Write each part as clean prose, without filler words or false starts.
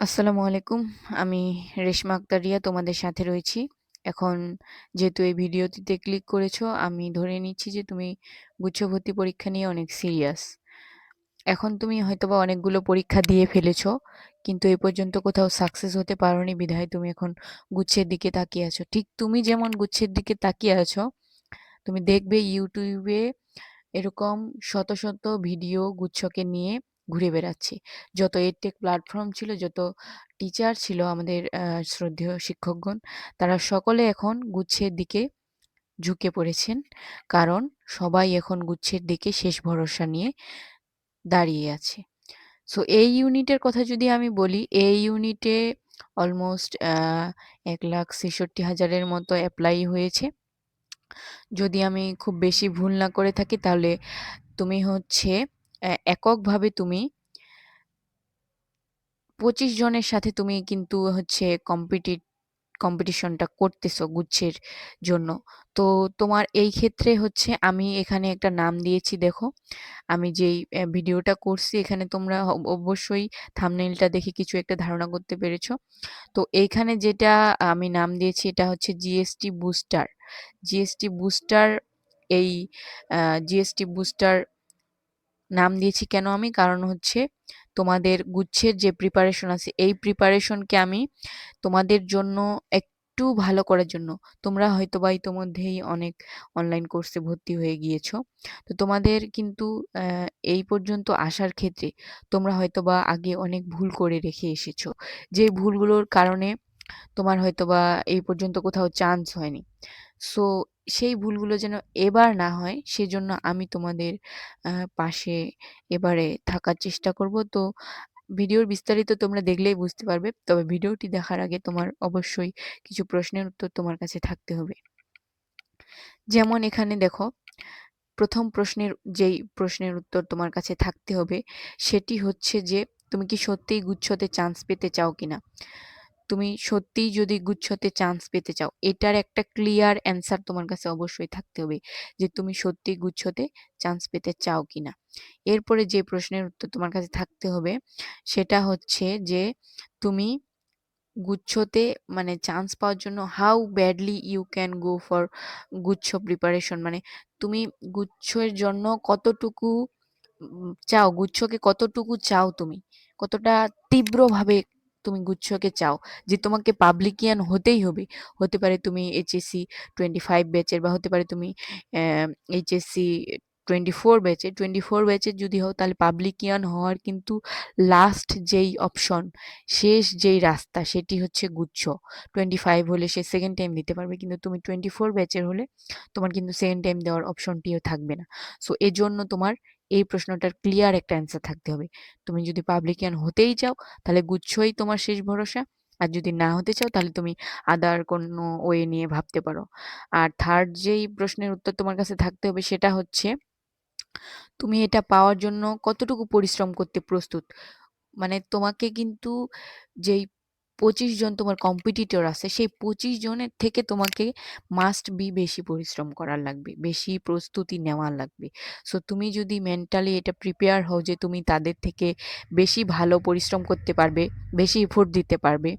আসসালামু আলাইকুম। আমি রেশমা আক্তার রিয়া তোমাদের সাথে রয়েছি। এখন যেহেতু এই ভিডিওটিতে ক্লিক করেছো, আমি ধরে নিচ্ছি যে তুমি গুচ্ছ ভর্তি পরীক্ষা নিয়ে অনেক সিরিয়াস। এখন তুমি হয়তোবা অনেকগুলো পরীক্ষা দিয়ে ফেলেছো, কিন্তু এ পর্যন্ত কোথাও সাকসেস হতে পারোনি বিধায় তুমি এখন গুচ্ছের দিকে তাকিয়ে আছো। ঠিক তুমি যেমন গুচ্ছের দিকে তাকিয়ে আছো, তুমি দেখবে ইউটিউবে এরকম শত শত ভিডিও গুচ্ছকে নিয়ে ঘুরে বেড়াচ্ছে। যত এডটেক প্ল্যাটফর্ম ছিল, যত টিচার ছিল আমাদের শ্রদ্ধেয় শিক্ষকগণ, তারা সকলে এখন গুচ্ছের দিকে ঝুঁকে পড়েছেন। কারণ সবাই এখন গুচ্ছের দিকে শেষ ভরসা নিয়ে দাঁড়িয়ে আছে। সো এই ইউনিটের কথা যদি আমি বলি, এই ইউনিটে অলমোস্ট 1,66,000-এর মতো অ্যাপ্লাই হয়েছে। যদি আমি খুব বেশি ভুল না করে থাকি, তাহলে তুমি হচ্ছে এককভাবে তুমি 25 জনের সাথে তুমি কিন্তু হচ্ছে কম্পিটিশনটা করতেছো গুচ্ছের জন্য। তো তোমার এই ক্ষেত্রে হচ্ছে আমি এখানে একটা নাম দিয়েছি, দেখো। আমি যেই ভিডিওটা করছি, এখানে তোমরা অবশ্যই থাম্বনেইলটা দেখে কিছু একটা ধারণা করতে পেরেছো। তো এইখানে যেটা আমি নাম দিয়েছি, এটা হচ্ছে জিএসটি বুস্টার। জিএসটি বুস্টার এই জিএসটি বুস্টার নাম দিয়েছি কেন আমি? কারণ হচ্ছে তোমাদের গুচ্ছের যে প্রিপারেশন আছে, এই প্রিপারেশনকে আমি তোমাদের জন্য একটু ভালো করার জন্য, তোমরা হয়তোবা ইতোমধ্যেই অনেক অনলাইন কোর্সে ভর্তি হয়ে গিয়েছো। তো তোমাদের কিন্তু এই পর্যন্ত আসার ক্ষেত্রে তোমরা হয়তোবা আগে অনেক ভুল করে রেখে এসেছো। যে ভুলগুলোর কারণে তোমার হয়তোবা এই পর্যন্ত কোথাও চান্স হয়নি। সো সেই ভুলগুলো যেন এবার না হয়, সেজন্য আমি তোমাদের পাশে এবারে থাকার চেষ্টা করব। তো ভিডিওর বিস্তারিত তোমরা দেখলেই বুঝতে পারবে। তবে ভিডিওটি দেখার আগে তোমার অবশ্যই কিছু প্রশ্নের উত্তর তোমার কাছে থাকতে হবে। যেমন এখানে দেখো, প্রথম প্রশ্নের উত্তর তোমার কাছে থাকতে হবে, সেটি হচ্ছে যে তুমি কি সত্যিই গুচ্ছতে চান্স পেতে চাও কিনা। তুমি সত্যিই যদি গুচ্ছতে চান্স পেতে চাও, এটার একটা ক্লিয়ার অ্যান্সার তোমার কাছে অবশ্যই থাকতে হবে, যে তুমি সত্যিই গুচ্ছতে চান্স পেতে চাও কিনা। এরপরে যে প্রশ্নের উত্তর তোমার কাছে থাকতে হবে, সেটা হচ্ছে যে তুমি গুচ্ছতে মানে চান্স পাওয়ার জন্য how badly you can go for গুচ্ছ প্রিপারেশন, মানে তুমি গুচ্ছের জন্য কতটুকু চাও, গুচ্ছকে কতটুকু চাও, তুমি কতটা তীব্রভাবে তুমি গুচ্ছকে চাও, যে তোমাকে পাবলিকিয়ান হতেই হবে। হতে পারে তুমি এইচএসসি 25 ব্যাচের, বা হতে পারে তুমি এইচএসসি 24 ব্যাচের যদি হও, তাহলে পাবলিকিয়ান হওয়ার কিন্তু লাস্ট যেই অপশন, শেষ যেই রাস্তা, সেটি হচ্ছে গুচ্ছ। 25 হলে সে সেকেন্ড টাইম দিতে পারবে, কিন্তু তুমি 24 ব্যাচের হলে তোমার কিন্তু সেকেন্ড টাইম দেওয়ার অপশনটিও থাকবে না। সো এজন্য তোমার এই প্রশ্নটার ক্লিয়ার একটা অ্যান্সার থাকতে হবে। তুমি যদি পাবলিকিয়ান হতেই চাও, তাহলে গুচ্ছই তোমার শেষ ভরসা। আর যদি না হতে চাও, তাহলে তুমি আদার কোনো ওয়ে নিয়ে ভাবতে পারো। আর থার্ড যেই প্রশ্নের উত্তর তোমার কাছে থাকতে হবে, সেটা হচ্ছে তুমি এটা পাওয়ার জন্য কতটুকু পরিশ্রম করতে প্রস্তুত। মানে তোমাকে কিন্তু যেই 25 জন তোমার কম্পিটিটর আছে, সেই 25 জনের থেকে তোমাকে মাস্ট বি বেশি পরিশ্রম করার লাগবে, বেশি প্রস্তুতি নেওয়া লাগবে। সো তুমি যদি মেন্টালি এটা প্রিপেয়ার হও যে তুমি তাদের থেকে বেশি ভালো পরিশ্রম করতে পারবে, বেশি এফোর্ট দিতে পারবে,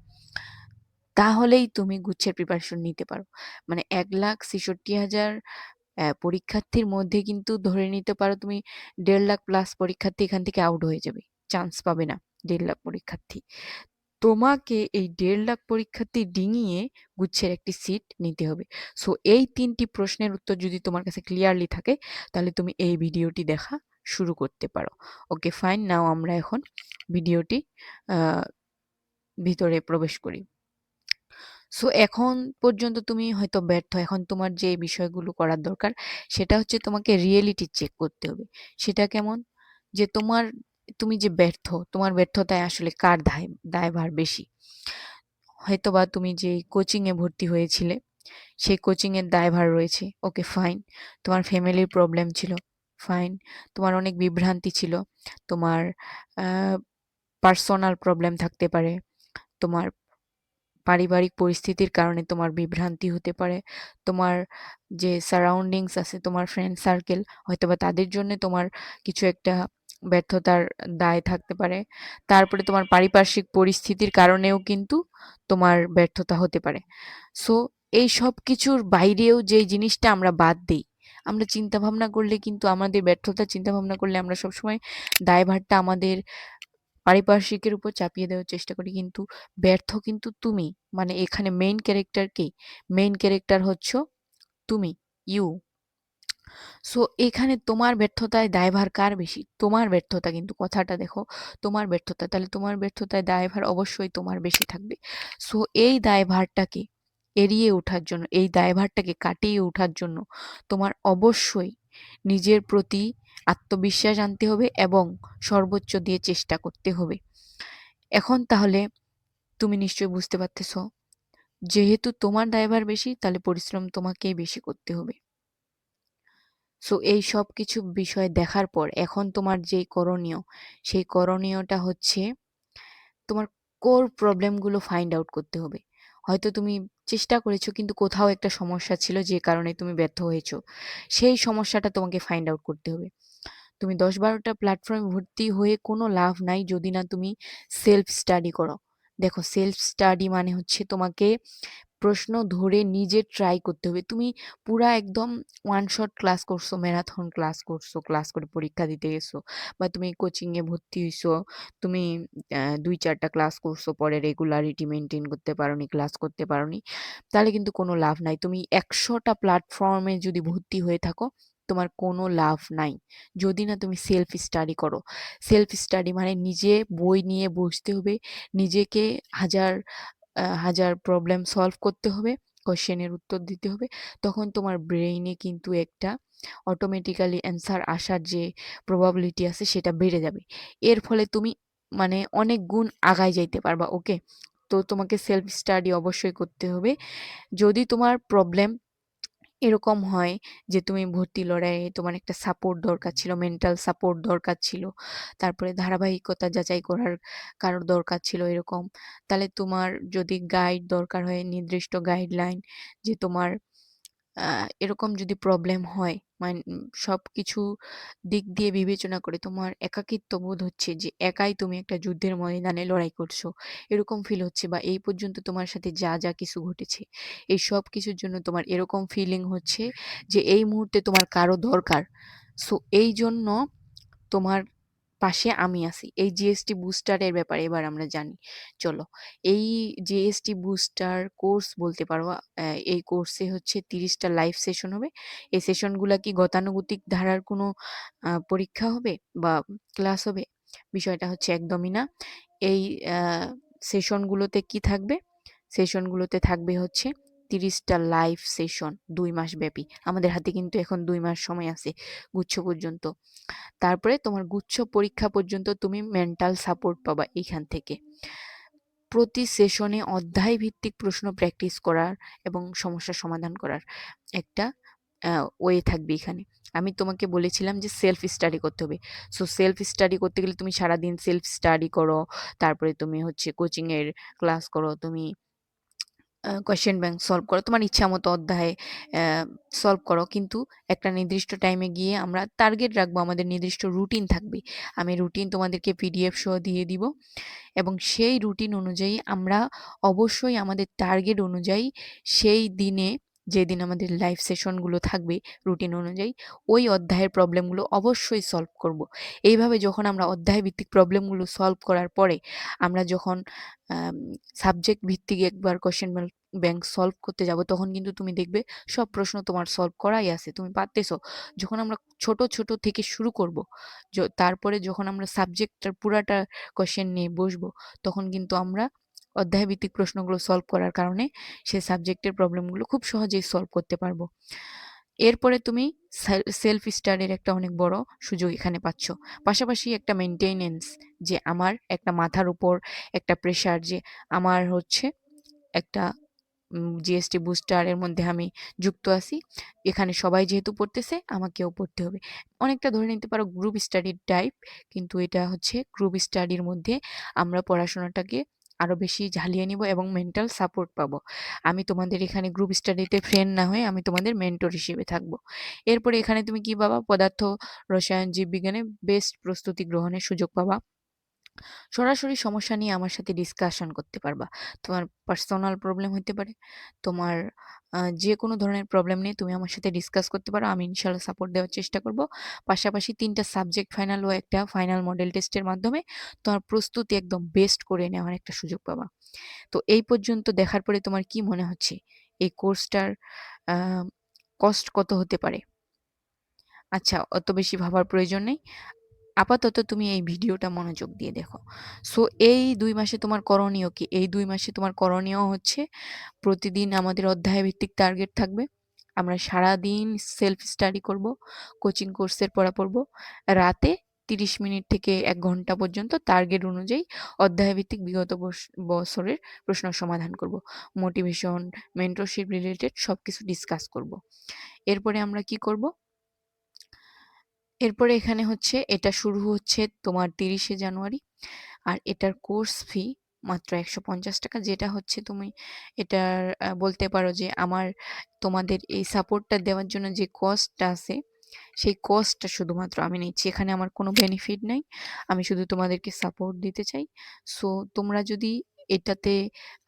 তাহলেই তুমি গুচ্ছের প্রিপারেশন নিতে পারো। মানে 1,66,000 পরীক্ষার্থীর মধ্যে কিন্তু ধরে নিতে পারো তুমি 1.5 লাখ প্লাস পরীক্ষার্থী এখান থেকে আউট হয়ে যাবে, চান্স পাবে না। 1.5 লাখ পরীক্ষার্থী, তোমাকে এই 1.5 লাখ পরীক্ষার্থী ডিঙিয়ে গুচ্ছের একটি সিট নিতে হবে। সো এই 3টি প্রশ্নের উত্তর যদি তোমার কাছে ক্লিয়ারলি থাকে, তাহলে তুমি এই ভিডিওটি দেখা শুরু করতে পারো। ওকে ফাইন, নাও আমরা এখন ভিডিওটি আহ ভিতরে প্রবেশ করি। সো এখন পর্যন্ত তুমি হয়তো ব্যর্থ। এখন তোমার যে বিষয়গুলো করার দরকার, সেটা হচ্ছে তোমাকে রিয়েলিটি চেক করতে হবে। সেটা কেমন? যে তুমি যে ব্যর্থ, তোমার ব্যর্থতায় আসলে কার দায়ভার বেশি। হয়তোবা তুমি যে কোচিং এ ভর্তি হয়েছিলে, সেই কোচিং এর দায়ভার রয়েছে। Okay fine. তোমার ফ্যামিলির প্রবলেম ছিল। ফাইন। তোমার অনেক বিভ্রান্তি ছিল। তোমার পার্সোনাল প্রবলেম থাকতে পারে। তোমার পারিবারিক পরিস্থিতির কারণে তোমার বিভ্রান্তি হতে পারে। তোমার যে সারাউন্ডিংস আছে, তোমার ফ্রেন্ড সার্কেল, হয়তোবা তাদের জন্য তোমার কিছু একটা ব্যর্থতার দায় থাকতে পারে। তারপরে তোমার পারিপার্শ্বিক পরিস্থিতির কারণেও কিন্তু তোমার ব্যর্থতা হতে পারে। সো এই সবকিছুর বাইরেও যেই জিনিসটা আমরা বাদ দেই, আমরা চিন্তা ভাবনা করলে কিন্তু আমাদের ব্যর্থতার চিন্তা ভাবনা করলে আমরা সবসময় দায়ভারটা আমাদের পারিপার্শ্বিকের উপর চাপিয়ে দেওয়ার চেষ্টা করি, কিন্তু ব্যর্থ কিন্তু তুমি। মানে এখানে মেইন ক্যারেক্টার কে? মেইন ক্যারেক্টার হচ্ছ তুমি, ইউ। সো এখানে তোমার ব্যর্থতায় দায়ভার কার বেশি? তোমার ব্যর্থতা, কিন্তু কথাটা দেখো, তোমার ব্যর্থতা, তাহলে তোমার ব্যর্থতায় দায়ভার অবশ্যই তোমার বেশি থাকবে। সো এই দায়ভারটাকে এড়িয়ে ওঠার জন্য, এই দায়ভারটাকে কাটিয়ে ওঠার জন্য তোমার অবশ্যই নিজের প্রতি আত্মবিশ্বাস আনতে হবে এবং সর্বোচ্চ দিয়ে চেষ্টা করতে হবে। এখন তাহলে তুমি নিশ্চয়ই বুঝতে পারতেছো, যেহেতু তোমার দায়ভার বেশি, তাহলে পরিশ্রম তোমাকেই বেশি করতে হবে। সো এই সব কিছু বিষয় দেখার পর এখন তোমার যেই করণীয়, সেই করণীয়টা হচ্ছে তোমার কোর প্রবলেমগুলো ফাইন্ড আউট করতে হবে। হয়তো তুমি চেষ্টা করেছো কিন্তু কোথাও একটা সমস্যা ছিল যে কারণে তুমি ব্যর্থ হয়েছো, সেই সমস্যাটা তোমাকে ফাইন্ড আউট করতে হবে। তুমি ১০-১২টা প্ল্যাটফর্মে ভর্তি হয়ে কোনো লাভ নাই যদি না তুমি সেলফ স্টাডি করো। দেখো, সেলফ স্টাডি মানে হচ্ছে তোমাকে প্রশ্ন ধরে নিজে ট্রাই করতে হবে। তুমি পুরা একদম ওয়ান শট ক্লাস করছো, ম্যারাথন ক্লাস করছো, ক্লাস করে পরীক্ষা দিতে গেছো, বা তুমি কোচিং এ ভর্তি হইছো, তুমি ২-৪টা ক্লাস করছো, পরে রেগুলারিটি মেনটেন করতে পারোনি, ক্লাস করতে পারোনি, তাহলে কিন্তু কোনো লাভ নাই। তুমি ১০০টা প্ল্যাটফর্মে যদি ভর্তি হয়ে থাকো, তোমার কোনো লাভ নাই যদি না তুমি সেলফ স্টাডি করো। সেলফ স্টাডি মানে নিজে বই নিয়ে বসতে হবে, নিজেকে হাজার হাজার প্রবলেম সলভ করতে হবে, কোশ্চেনের উত্তর দিতে হবে। তখন তোমার ব্রেইনে কিন্তু একটা অটোমেটিক্যালি অ্যান্সার আসার যে প্রবাবিলিটি আছে সেটা বেড়ে যাবে। এর ফলে তুমি মানে অনেক গুণ আগায় যাইতে পারবা। ওকে, তো তোমাকে সেলফ স্টাডি অবশ্যই করতে হবে। যদি তোমার প্রবলেম এরকম হয় যে তুমি ভর্তি লড়াইয়ে তোমার একটা সাপোর্ট দরকার ছিল, মেন্টাল সাপোর্ট দরকার ছিল, তারপরে ধারাবাহিকতা যাচাই করার কারোর দরকার ছিল এরকম, তাহলে তোমার যদি গাইড দরকার হয়, নির্দিষ্ট গাইডলাইন, যে তোমার এরকম যদি প্রবলেম হয়, সবকিছু দিক দিয়ে বিবেচনা করে তোমার একাকিত্ব বোধ হচ্ছে, যে একাই তুমি একটা যুদ্ধের ময়দানে লড়াই করছো এরকম ফিল হচ্ছে, বা এই পর্যন্ত তোমার সাথে যা যা কিছু ঘটেছে এই সব কিছুর জন্য তোমার এরকম ফিলিং হচ্ছে যে এই মুহূর্তে তোমার কারো দরকার। সো এই জন্য তোমার পাশে আমি আছি। এই জিএসটি বুস্টারের ব্যাপারে এবার আমরা জানি। চলো, এই জিএসটি বুস্টার কোর্স বলতে পারো, এই কোর্সে হচ্ছে 30টা লাইভ সেশন হবে। এই সেশনগুলা কি গতানুগতিক ধারার কোনো পরীক্ষা হবে বা ক্লাস হবে? বিষয়টা হচ্ছে একদমই না। এই সেশনগুলোতে কি থাকবে? সেশনগুলোতে থাকবে হচ্ছে 30টা লাইভ সেশন ২ মাস ব্যাপী। আমাদের হাতে কিন্তু এখন ২ মাস সময় আছে গুচ্ছ পর্যন্ত। তারপরে তোমার গুচ্ছ পরীক্ষা পর্যন্ত তুমি মেন্টাল সাপোর্ট পাবা এইখান থেকে। প্রতি সেশনে অধ্যায় ভিত্তিক প্রশ্ন প্র্যাকটিস করার এবং সমস্যার সমাধান করার একটা ওয়ে থাকবে এখানে। আমি তোমাকে বলেছিলাম যে সেলফ স্টাডি করতে হবে। সো সেলফ স্টাডি করতে গেলে তুমি সারাদিন সেলফ স্টাডি করো, তারপরে তুমি হচ্ছে কোচিং এর ক্লাস করো, তুমি কোয়েশ্চেন ব্যাংক সলভ করো, তোমার ইচ্ছা মতো অধ্যায়ে সলভ করো, কিন্তু একটা নির্দিষ্ট টাইমে গিয়ে আমরা টার্গেট রাখবো, আমাদের নির্দিষ্ট রুটিন থাকবে। আমি রুটিন তোমাদেরকে পিডিএফ সহ দিয়ে দিব, এবং সেই রুটিন অনুযায়ী আমরা অবশ্যই আমাদের টার্গেট অনুযায়ী সেই দিনে, যেদিন আমাদের লাইভ সেশনগুলো থাকবে, রুটিন অনুযায়ী ওই অধ্যায়ের প্রবলেমগুলো অবশ্যই সলভ করব। এইভাবে যখন আমরা অধ্যায় ভিত্তিক প্রবলেমগুলো সলভ করার পরে আমরা যখন সাবজেক্ট ভিত্তিক একবার কোশ্চেন ব্যাংক সলভ করতে যাব, তখন কিন্তু তুমি দেখবে সব প্রশ্ন তোমার সলভ করাই আছে, তুমি পারতেছো। যখন আমরা ছোট ছোট থেকে শুরু করব, তারপরে যখন আমরা সাবজেক্টটার পুরাটা কোশ্চেন নিয়ে বসবো, তখন কিন্তু আমরা অধ্যায় ভিত্তিক প্রশ্নগুলো সলভ করার কারণে সেই সাবজেক্টের প্রবলেমগুলো খুব সহজেই সলভ করতে পারবো। এরপরে তুমি সেলফ স্টাডির একটা অনেক বড় সুযোগ এখানে পাচ্ছ। পাশাপাশি একটা মেনটেনেন্স, যে আমার একটা মাথার উপর একটা প্রেশার, যে আমার হচ্ছে একটা জিএসটি বুস্টার এর মধ্যে আমি যুক্ত আছি, এখানে সবাই যেহেতু পড়তেছে আমাকেও পড়তে হবে। অনেকটা ধরে নিতে পারো গ্রুপ স্টাডির টাইপ, কিন্তু এটা হচ্ছে গ্রুপ স্টাডির মধ্যে আমরা পড়াশোনাটাকে আরো বেশি ঝালিয়ে নিব এবং মেন্টাল সাপোর্ট পাবো। আমি তোমাদের এখানে গ্রুপ স্টাডিতে ফ্রেন্ড না হয়ে আমি তোমাদের মেন্টর হিসেবে থাকবো। এরপরে এখানে তুমি কি পাবা? পদার্থ, রসায়ন, জীববিজ্ঞানে বেস্ট প্রস্তুতি গ্রহণের সুযোগ পাবা। সরাসরি সমস্যা নিয়ে আমার সাথে ডিসকাশন করতে পারবা। তোমার পার্সোনাল প্রবলেম হইতে পারে, তোমার যে কোনো ধরনের প্রবলেম নিয়ে তুমি আমার সাথে ডিসকাস করতে পারো। আমি ইনশাল্লাহ সাপোর্ট দেওয়ার চেষ্টা করব। পাশাপাশি ৩টা সাবজেক্ট ফাইনাল ও একটা ফাইনাল মডেল টেস্টের মাধ্যমে তোমার প্রস্তুতি একদম বেস্ট করে নেওয়ার একটা সুযোগ পাবা। তো এই পর্যন্ত দেখার পরে তোমার কি মনে হচ্ছে এই কোর্সটার কস্ট কত হতে পারে? আচ্ছা, অত বেশি ভাবার প্রয়োজন নেই। আপাতত তুমি এই ভিডিওটা মনোযোগ দিয়ে দেখো। সো এই ২ মাসে তোমার করণীয় কি? এই ২ মাসে তোমার করণীয় হচ্ছে প্রতিদিন আমাদের অধ্যায় ভিত্তিক টার্গেট থাকবে। আমরা সারাদিন সেলফ স্টাডি করব, কোচিং কোর্সের পড়া পড়ব। রাতে ৩০ মিনিট থেকে ১ ঘন্টা পর্যন্ত টার্গেট অনুযায়ী অধ্যায় ভিত্তিক বিগত বছরের প্রশ্ন সমাধান করব। মোটিভেশন, মেন্টরশিপ রিলেটেড সবকিছু ডিসকাস করব। এরপরে আমরা কি করব? এরপরে এখানে হচ্ছে এটা শুরু হচ্ছে তোমার ৩০শে জানুয়ারি। আর এটার কোর্স ফি মাত্র ৳১৫০, যেটা হচ্ছে তুমি এটার বলতে পারো যে আমার তোমাদের এই সাপোর্টটা দেওয়ার জন্য যে কস্টটা আছে, সেই কস্টটা শুধুমাত্র আমি নিচ্ছি। এখানে আমার কোনো বেনিফিট নাই। আমি শুধু তোমাদেরকে সাপোর্ট দিতে চাই। সো তোমরা যদি এটাতে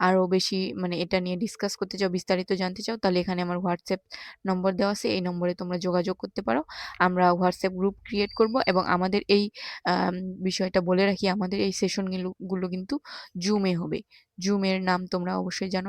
আরো বেশি মানে এটা নিয়ে ডিসকাস করতে চাও, বিস্তারিত জানতে চাও, তাহলে এখানে আমার হোয়াটসঅ্যাপ নম্বর দেওয়া আছে। এই নম্বরে তোমরা যোগাযোগ করতে পারো। আমরা হোয়াটসঅ্যাপ গ্রুপ ক্রিয়েট করব এবং আমাদের এই আম বিষয়টা বলে রাখি, আমাদের এই সেশন গুলো কিন্তু জুমে হবে। জুমের নাম তোমরা অবশ্যই জানো।